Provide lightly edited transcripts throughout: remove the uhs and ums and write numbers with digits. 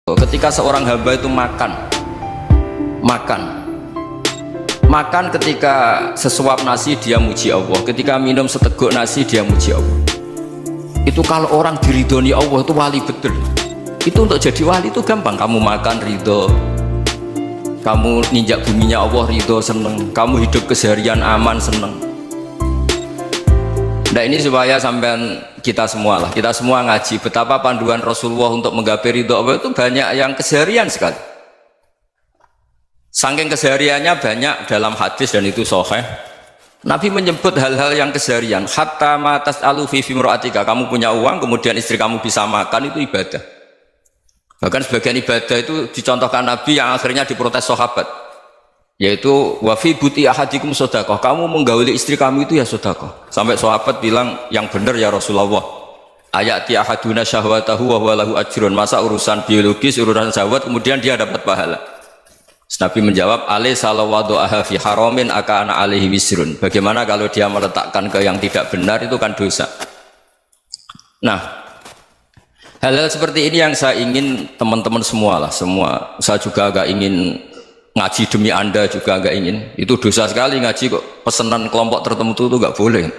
Ketika seorang hamba itu makan ketika sesuap nasi dia muji Allah, ketika minum seteguk nasi dia muji Allah. Itu kalau orang diridhoni Allah itu wali betul. Itu untuk jadi wali itu gampang. Kamu makan ridho, kamu ninjak buminya Allah ridho seneng, kamu hidup keseharian aman seneng. Nah ini supaya sampean kita semua ngaji betapa panduan Rasulullah untuk menggapai ridho Allah itu banyak yang keseharian sekali. Saking kesehariannya banyak dalam hadis dan itu sahih. Nabi menyebut hal-hal yang keseharian. Hatta ma tas'alu fi imra'atika, kamu punya uang kemudian istri kamu bisa makan itu ibadah. Bahkan sebagian ibadah itu dicontohkan Nabi yang akhirnya diprotes sahabat. Yaitu wa fi buti ahadikum sedekah, kamu menggauli istri kamu itu ya sedekah. Sampai sahabat bilang yang benar ya Rasulullah. Ayati ahaduna syahwatahu wa huwa lahu ajrun. Masa urusan biologis, urusan syahwat kemudian dia dapat pahala. Nabi menjawab, alaysa lawadhu'aha fi haramin akana alaihi wisrun. Bagaimana kalau dia meletakkan ke yang tidak benar itu kan dosa. Nah, hal-hal seperti ini yang saya ingin teman-teman semua. Saya juga agak ingin ngaji demi Anda juga agak ingin. Itu dosa sekali ngaji kok pesanan kelompok tertentu itu nggak boleh.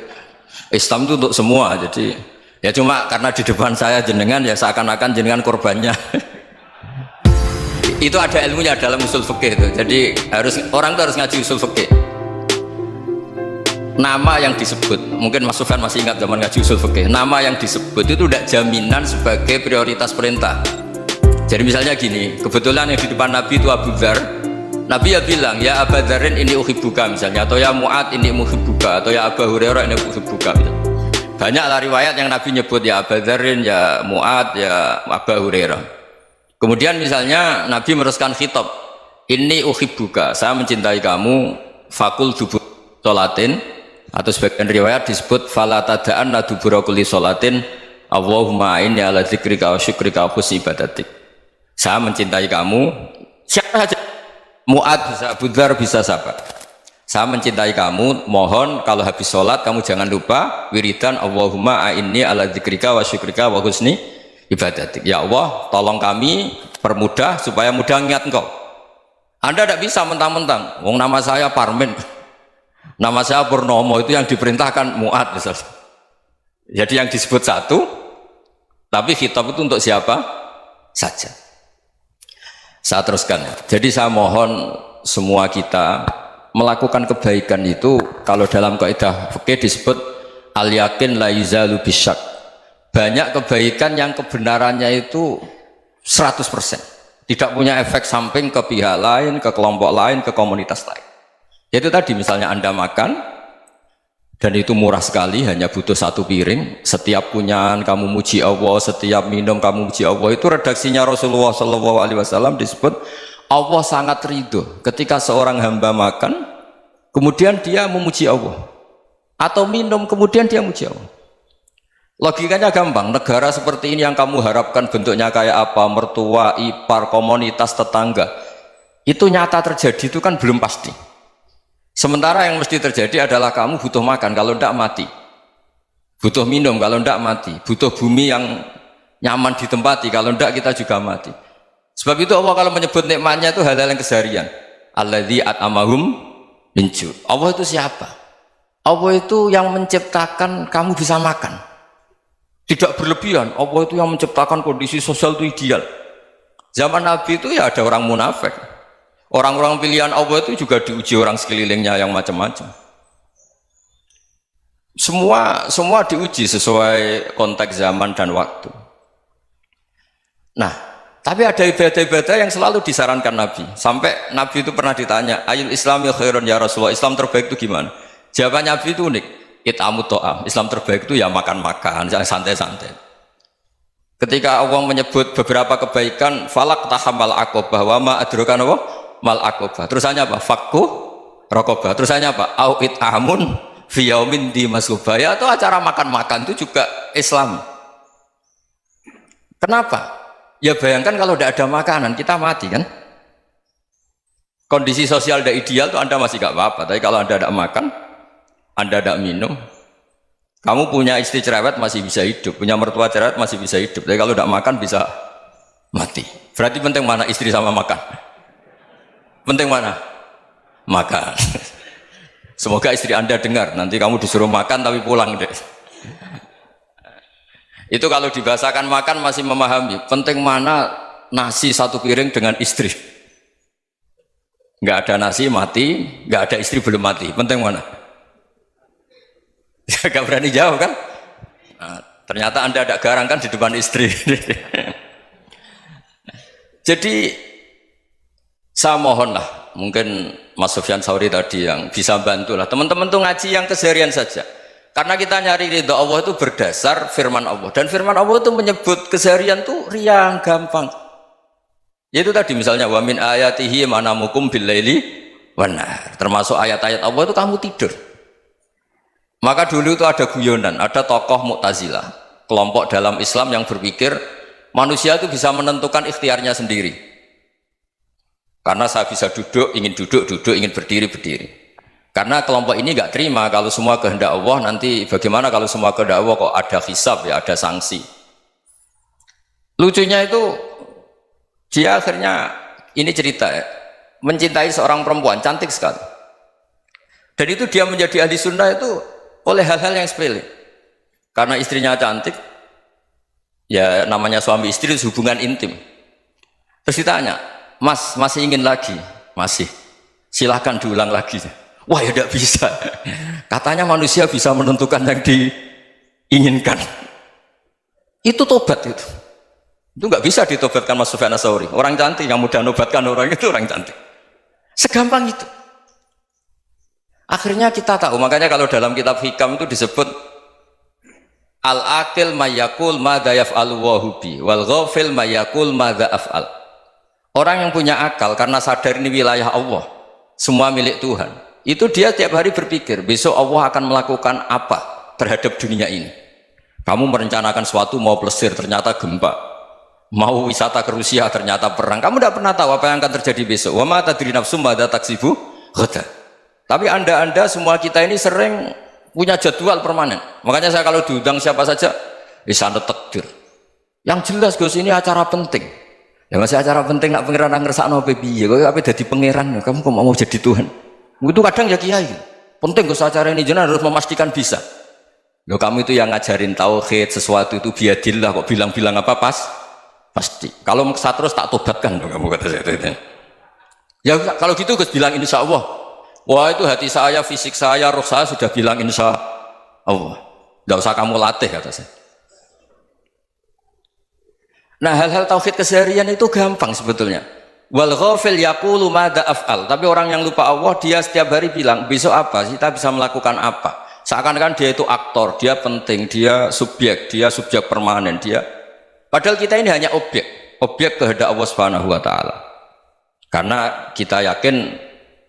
Islam itu untuk semua. Jadi ya cuma karena di depan saya jenengan ya seakan-akan jenengan korbannya. Itu ada ilmunya dalam usul fikih itu. Jadi orang itu harus ngaji usul fikih. Nama yang disebut, mungkin Mas Sufyan masih ingat zaman ngaji usul fikih. Nama yang disebut itu tidak jaminan sebagai prioritas perintah. Jadi misalnya gini, kebetulan yang di depan Nabi itu Abu Dzar. Nabi ya bilang, ya Abu Dzarin ini uhibbuka misalnya, atau ya Mu'ad ini uhibbuka, atau ya Abu Hurairah ini uhibbuka misalnya. Banyaklah riwayat yang Nabi nyebut ya Abu Dzarin, ya Mu'ad, ya Abu Hurairah. Kemudian misalnya Nabi meneruskan khitab, ini uhibbuka, saya mencintai kamu, fakul dubur sholatin, atau sebagian riwayat disebut fala tada'anna dubura kulli sholatin Allahumma inni ala dzikrika wa syukrika wa husni ibadatik. Saya mencintai kamu, siapa saja, Mu'ad bisa, Abu Dzar bisa siapa. Saya mencintai kamu, mohon kalau habis sholat kamu jangan lupa wiridan Allahumma inni ala dzikrika wa syukrika wa husni ibadatik. Ya Allah, tolong kami permudah supaya mudah ingat engkau. Anda tidak bisa mentang-mentang, wong nama saya Parmin, nama saya Purnomo, itu yang diperintahkan Mu'ad misalnya. Jadi yang disebut satu, tapi khitab itu untuk siapa saja. Saya teruskan ya. Jadi saya mohon semua kita melakukan kebaikan itu, kalau dalam kaidah fikih disebut al yakin la yuzalu bisyak. Banyak kebaikan yang kebenarannya itu 100%, tidak punya efek samping ke pihak lain, ke kelompok lain, ke komunitas lain. Itu tadi misalnya Anda makan dan itu murah sekali, hanya butuh satu piring, setiap punyaan kamu muji Allah, setiap minum kamu muji Allah. Itu redaksinya Rasulullah SAW disebut Allah sangat ridho ketika seorang hamba makan kemudian dia memuji Allah, atau minum kemudian dia muji Allah. Logikanya gampang, negara seperti ini yang kamu harapkan bentuknya kayak apa, mertua, ipar, komunitas, tetangga, itu nyata terjadi itu kan belum pasti. Sementara yang mesti terjadi adalah kamu butuh makan, kalau tidak mati, butuh minum, kalau tidak mati, butuh bumi yang nyaman ditempati, kalau tidak kita juga mati. Sebab itu Allah kalau menyebut nikmatnya itu hal-hal yang keseharian. Alladzi at'amahum min ju'. Allah itu siapa? Allah itu yang menciptakan kamu bisa makan. Tidak berlebihan, Allah itu yang menciptakan kondisi sosial itu ideal. Zaman Nabi itu ya ada orang munafik. Orang-orang pilihan Allah itu juga diuji orang sekelilingnya yang macam-macam. Semua diuji sesuai konteks zaman dan waktu. Nah, tapi ada ibadah-ibadah yang selalu disarankan Nabi. Sampai Nabi itu pernah ditanya, ayul islami khairun ya Rasulullah, Islam terbaik itu gimana? Jawaban Nabi itu unik. It'amut to'am, Islam terbaik itu ya makan-makan, jangan santai-santai. Ketika Allah menyebut beberapa kebaikan, falak tahamal akobah, wa ma adrokan apa? Mal akobah. Terusannya apa? Fakku rokobah. Terusannya apa? Au it'amun fiyaumin di masubaya. Atau acara makan-makan itu juga Islam. Kenapa? Ya bayangkan kalau tidak ada makanan, kita mati kan? Kondisi sosial tidak ideal itu Anda masih gak apa-apa, tapi kalau Anda tidak makan, Anda tidak minum, kamu punya istri cerewet masih bisa hidup, punya mertua cerewet masih bisa hidup, tapi kalau tidak makan bisa mati. Berarti penting mana istri sama makan? Penting mana? Makan. Semoga istri Anda dengar, nanti kamu disuruh makan tapi pulang deh. Itu kalau dibahasakan makan masih memahami. Penting mana nasi satu piring dengan istri? Nggak ada nasi mati, nggak ada istri belum mati. Penting mana? Gak berani jawab kan? Nah, ternyata Anda ada garang kan di depan istri. Jadi saya mohonlah, mungkin Mas Sufyan Sauri tadi yang bisa bantulah teman-teman tuh ngaji yang keseharian saja. Karena kita nyari ridha Allah itu berdasar firman Allah, dan firman Allah itu menyebut keseharian tuh riang gampang. Yaitu tadi misalnya wa min ayatihi manamukum billaili wan nahar. Termasuk ayat-ayat Allah itu kamu tidur. Maka dulu itu ada guyonan, ada tokoh Mu'tazilah, kelompok dalam Islam yang berpikir manusia itu bisa menentukan ikhtiarnya sendiri. Karena saya bisa duduk, ingin duduk, ingin berdiri, berdiri. Karena kelompok ini nggak terima kalau semua kehendak Allah, nanti bagaimana kalau semua kehendak Allah kok ada hisab ya, ada sanksi. Lucunya itu dia akhirnya, ini cerita ya, mencintai seorang perempuan cantik sekali, dan itu dia menjadi ahli sunnah itu oleh hal-hal yang sepele. Karena istrinya cantik, ya namanya suami istri hubungan intim. Terus ditanya, Mas masih ingin lagi? Masih. Silahkan diulang lagi. Wah ya tidak bisa. Katanya manusia bisa menentukan yang diinginkan. Itu tobat itu. Itu nggak bisa ditobatkan Mas Sufyan Ats-Tsauri. Orang cantik yang mudah nobatkan orang itu orang cantik. Segampang itu. Akhirnya kita tahu, makanya kalau dalam kitab Hikam itu disebut al-aqil mayyakul madza yaf'alu wa hubi wal ghafil mayyakul madza af'al. Orang yang punya akal karena sadar ini wilayah Allah, semua milik Tuhan, itu dia tiap hari berpikir besok Allah akan melakukan apa terhadap dunia ini. Kamu merencanakan sesuatu mau plesir ternyata gempa, mau wisata ke Rusia ternyata perang. Kamu tidak pernah tahu apa yang akan terjadi besok. Wa ma tadri nafsum madza taksibu ghadan. Tapi anda semua kita ini sering punya jadwal permanen. Makanya saya kalau diundang siapa saja, sana takdir. Yang jelas Gus ini acara penting. Ya masih acara penting nak pangeran ngersakno piye? Kowe ape dadi pangeran? Kamu kok mau jadi Tuhan? Itu kadang ya kiai. Penting Gus acara ini jenengan harus memastikan bisa. Loh kamu itu yang ngajarin tauhid, sesuatu itu biadillah kok bilang-bilang apa pasti. Kalau maksa terus tak tobatkan loh kamu kata saya. Ya kalau gitu Gus bilang insya Allah. Wah itu hati saya, fisik saya, roh saya sudah bilang insya Allah. Tidak usah kamu latih kata saya. Nah hal-hal tauhid keseharian itu gampang sebetulnya. Wal ghafil yaqulu madza af'al. Tapi orang yang lupa Allah dia setiap hari bilang besok apa? Kita bisa melakukan apa? Seakan-akan dia itu aktor, dia penting, dia subjek permanen, dia. Padahal kita ini hanya objek kehendak Allah Subhanahu wa taala. Karena kita yakin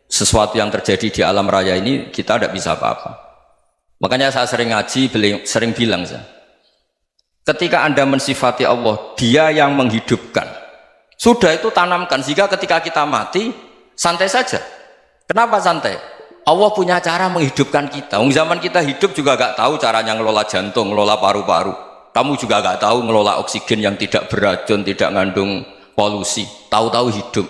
sesuatu yang terjadi di alam raya ini kita tidak bisa apa-apa. Makanya saya sering ngaji, sering bilang saya, ketika Anda mensifati Allah, dia yang menghidupkan, sudah itu tanamkan sehingga ketika kita mati santai saja. Kenapa santai? Allah punya cara menghidupkan kita. Zaman kita hidup juga gak tahu caranya ngelola jantung, ngelola paru-paru. Kamu juga gak tahu ngelola oksigen yang tidak beracun, tidak ngandung polusi. Tahu-tahu hidup.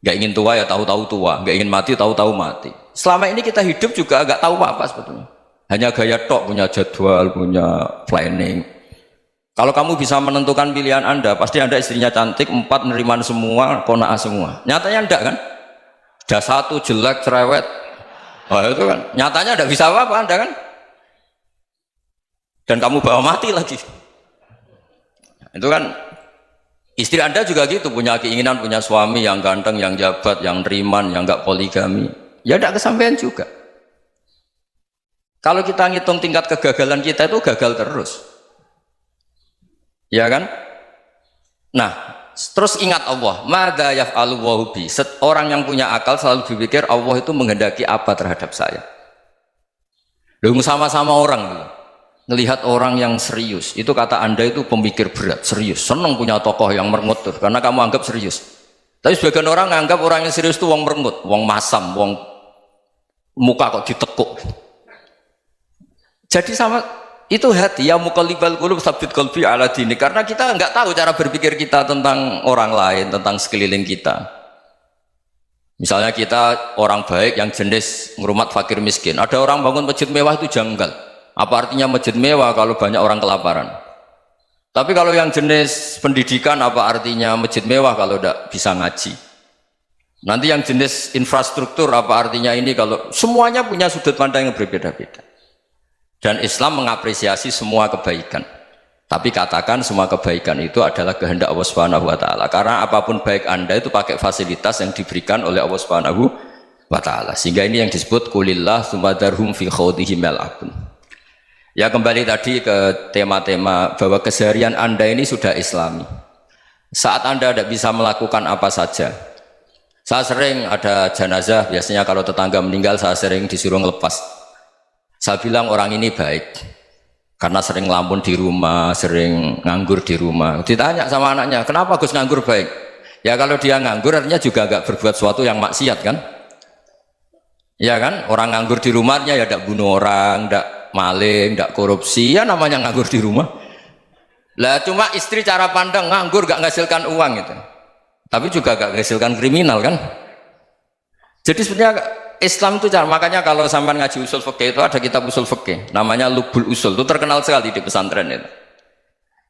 Gak ingin tua ya tahu-tahu tua, gak ingin mati tahu-tahu mati. Selama ini kita hidup juga gak tahu apa sebetulnya. Hanya gaya tok, punya jadwal, punya planning. Kalau kamu bisa menentukan pilihan Anda, pasti Anda istrinya cantik, 4 neriman semua, kona'ah semua. Nyatanya enggak kan? Ada 1 jelek, cerewet. Oh itu kan, nyatanya enggak bisa apa-apa Anda kan? Dan kamu bawa mati lagi. Itu kan. Istri Anda juga gitu, punya keinginan punya suami yang ganteng, yang jabat, yang neriman, yang enggak poligami. Ya enggak kesampaian juga. Kalau kita ngitung tingkat kegagalan kita itu gagal terus. Ya kan? Nah, terus ingat Allah, madza yaf'alu wa hubi. Orang yang punya akal selalu berpikir Allah itu menghendaki apa terhadap saya. Loh sama-sama orang gitu. Ngelihat orang yang serius, itu kata Anda itu pemikir berat, serius, senang punya tokoh yang merengut karena kamu anggap serius. Tapi sebagian orang anggap orang yang serius itu wong merengut, wong masam, wong muka kok ditekuk. Jadi sama itu hati ya muqallibal qulub tsabbit qalbi ala dinik, karena kita nggak tahu cara berpikir kita tentang orang lain, tentang sekeliling kita. Misalnya kita orang baik yang jenis ngrumat fakir miskin, ada orang bangun masjid mewah itu janggal. Apa artinya masjid mewah kalau banyak orang kelaparan? Tapi kalau yang jenis pendidikan, apa artinya masjid mewah kalau tidak bisa ngaji? Nanti yang jenis infrastruktur, apa artinya ini kalau semuanya punya sudut pandang yang berbeda-beda. Dan Islam mengapresiasi semua kebaikan. Tapi katakan semua kebaikan itu adalah kehendak Allah Subhanahu wa taala. Karena apapun baik Anda itu pakai fasilitas yang diberikan oleh Allah Subhanahu wa taala. Sehingga ini yang disebut qulillah tsumadarhum fi khawdihim yal'abun. Ya, kembali tadi ke tema-tema bahwa keseharian Anda ini sudah Islami. Saat Anda tidak bisa melakukan apa saja. Saya sering ada jenazah, biasanya kalau tetangga meninggal saya sering disuruh ngelepas. Saya bilang orang ini baik karena sering ngelamun di rumah, sering nganggur di rumah. Ditanya sama anaknya, kenapa Gus nganggur baik? Ya kalau dia nganggur artinya juga agak berbuat sesuatu yang maksiat kan? Ya kan, orang nganggur di rumahnya ya tidak bunuh orang, tidak maling, tidak korupsi, ya namanya nganggur di rumah. Lah cuma istri cara pandang nganggur gak menghasilkan uang itu, tapi juga gak menghasilkan kriminal kan? Jadi sebenarnya Islam itu cara, makanya kalau sampai ngaji usul fikih itu ada kitab usul fikih namanya Lubul Usul, itu terkenal sekali di pesantren itu.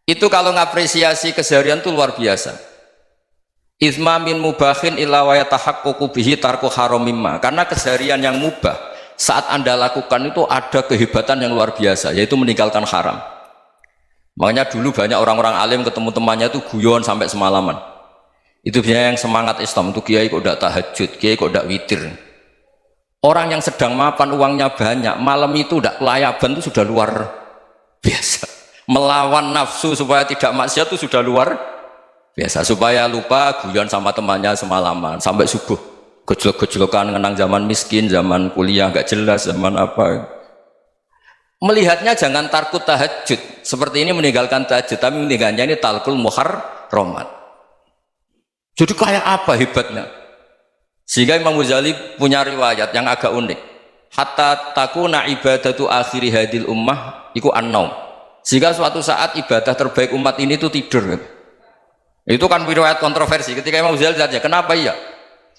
Itu kalau ngapresiasi keseharian itu luar biasa. Izma min mubahin illa wa yatahaqqaqu bihi tarku haramimma, karena keseharian yang mubah saat Anda lakukan itu ada kehebatan yang luar biasa, yaitu meninggalkan haram. Makanya dulu banyak orang-orang alim ketemu temannya itu guyon sampai semalaman. Itu biasanya yang semangat Islam itu, kiai kok tidak tahajud, kiai kok tidak witir. Orang yang sedang mapan uangnya banyak, malam itu tidak kelayaban itu sudah luar biasa. Melawan nafsu supaya tidak maksiat itu sudah luar biasa. Supaya lupa guyon sama temannya semalaman sampai subuh, gejlok-gejlokan ngenang zaman miskin, zaman kuliah nggak jelas, zaman apa. Melihatnya jangan tarkut tahajud seperti ini, meninggalkan tahajud, tapi meninggalkannya ini talkul muharramat. Jadi kayak apa hebatnya? Sehingga Imam Ghazali punya riwayat yang agak unik. Hatta takuna ibadatu akhiri hadil ummah iku an-naum. Sehingga suatu saat ibadah terbaik umat ini itu tidur. Itu kan riwayat kontroversi. Ketika Imam Ghazali saja, kenapa iya?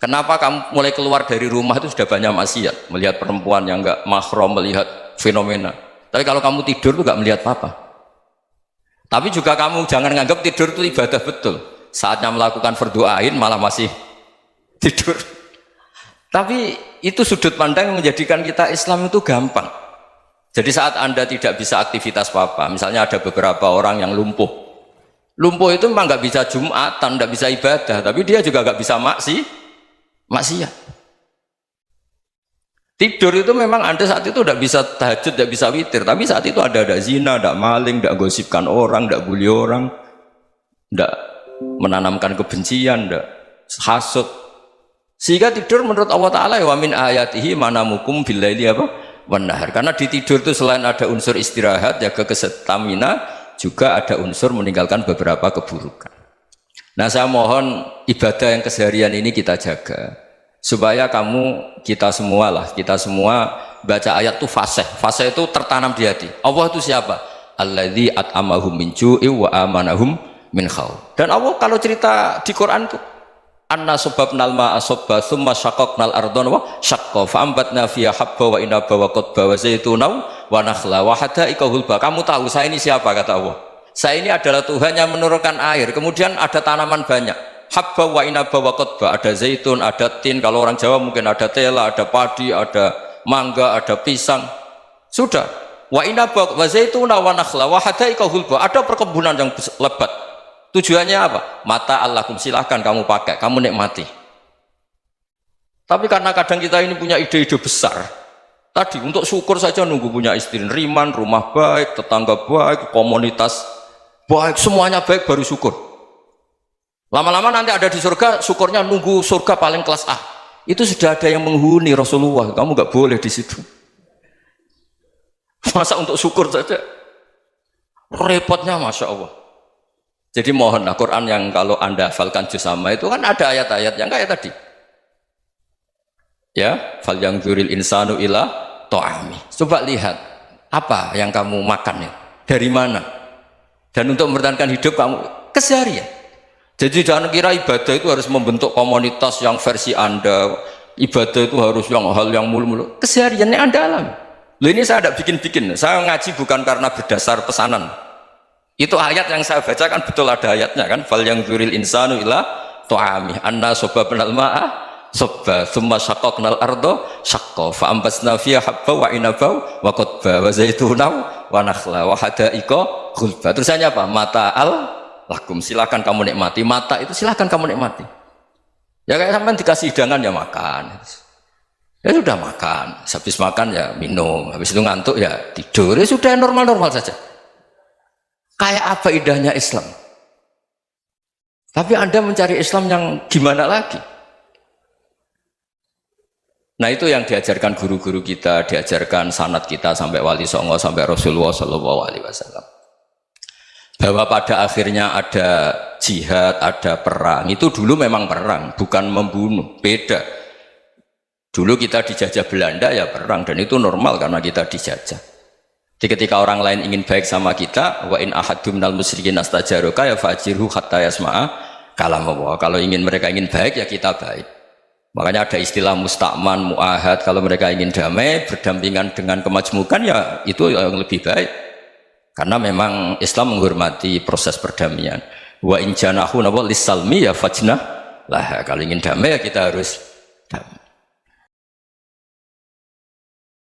Kenapa kamu mulai keluar dari rumah itu sudah banyak maksiat, melihat perempuan yang enggak mahram, melihat fenomena. Tapi kalau kamu tidur itu enggak melihat apa-apa. Tapi juga kamu jangan nganggap tidur itu ibadah betul. Saatnya melakukan fardu ain malah masih tidur. Tapi itu sudut pandang yang menjadikan kita Islam itu gampang. Jadi saat Anda tidak bisa aktivitas apa-apa, misalnya ada beberapa orang yang lumpuh. Lumpuh itu memang nggak bisa Jumatan, nggak bisa ibadah, tapi dia juga nggak bisa maksiat. Tidur itu memang Anda saat itu tidak bisa tahajud, tidak bisa witir, tapi saat itu ada zina, ada maling, tidak gosipkan orang, tidak bully orang, tidak menanamkan kebencian, tidak hasud. Sehingga tidur menurut Allah Ta'ala wa min ayatihi manamukum billaili apa? Wan-nahar. Karena di tidur itu selain ada unsur istirahat, jaga kestamina, juga ada unsur meninggalkan beberapa keburukan. Nah, saya mohon ibadah yang keseharian ini kita jaga supaya kita semua baca ayat itu fase itu tertanam di hati. Allah itu siapa? Alladzi at'amahum min ju'i wa amanahum min khauf. Dan Allah kalau cerita di Quran itu anna sababnal ma'a sabba thumma syaqaqnal ardana wa syaqqa fa ambatna fiha habba wa inaba wa qadba wa zaituna wa nakhla wa hadaika hulba. Kamu tahu saya ini siapa, kata Allah? Saya ini adalah Tuhan yang menurunkan air, kemudian ada tanaman banyak, habba wa inaba wa qadba, ada zaitun, ada tin, kalau orang Jawa mungkin ada tela, ada padi, ada mangga, ada pisang. Sudah. Wa inaba wa zaituna wa nakhla wa hadaika hulba, ada perkebunan yang lebat. Tujuannya apa? Mata Allahkum, silahkan kamu pakai, kamu nikmati. Tapi karena kadang kita ini punya ide-ide besar. Tadi untuk syukur saja nunggu punya istri riman, rumah baik, tetangga baik, komunitas baik, semuanya baik baru syukur. Lama-lama nanti ada di surga, syukurnya nunggu surga paling kelas A. Itu sudah ada yang menghuni Rasulullah, kamu nggak boleh di situ. Masa untuk syukur saja? Repotnya Masya Allah. Jadi mohonlah Quran yang kalau Anda hafalkan juz amma itu kan ada ayat-ayat yang kayak tadi. Ya, fal yanzuril insanu ila ta'ami. Coba lihat Apa yang kamu makan ya? Dari mana? Dan untuk mempertahankan hidup kamu keseharian. Jadi jangan kira ibadah itu harus membentuk komunitas yang versi Anda. Ibadah itu harus yang hal yang mulu-mulu. Kesehariannya Anda alami. Loh, ini saya tidak bikin-bikin. Saya ngaji bukan karena berdasar pesanan. Itu ayat yang saya baca kan betul ada ayatnya kan. Fal yang dzuril insanu ila ta'ami anna sababnal ma'a sabba thumma shaqqaqnal arda shaqqa fa ambasna fiha habba wa inaba wa qadba wa zaituna wa nakhla wa hadaiqa ghulba. Terusannya apa? Mata'al lakum, silakan kamu nikmati. Mata itu silakan kamu nikmati. Ya kayak sampean dikasih hidangan ya makan. Ya sudah makan, habis makan ya minum, habis itu ngantuk ya tidur. Ya sudah normal-normal saja. Kayak apa indahnya Islam. Tapi Anda mencari Islam yang gimana lagi? Nah itu yang diajarkan guru-guru kita, diajarkan sanad kita sampai Wali Songo, sampai Rasulullah SAW. Bahwa pada akhirnya ada jihad, ada perang. Itu dulu memang perang, bukan membunuh, beda. Dulu kita dijajah Belanda ya perang, dan itu normal karena kita dijajah. Jadi ketika orang lain ingin baik sama kita, wa in ahadum minal musyrikin astajaroka ya fajirhu hatta yasma'a kalam Allah. Kalau mereka ingin baik ya kita baik. Makanya ada istilah musta'man, mu'ahad. Kalau mereka ingin damai, berdampingan dengan kemajmukan ya itu yang lebih baik. Karena memang Islam menghormati proses perdamaian. Wa in janahu lis-salmi ya fajnah lah. Kalau ingin damai ya kita harus damai.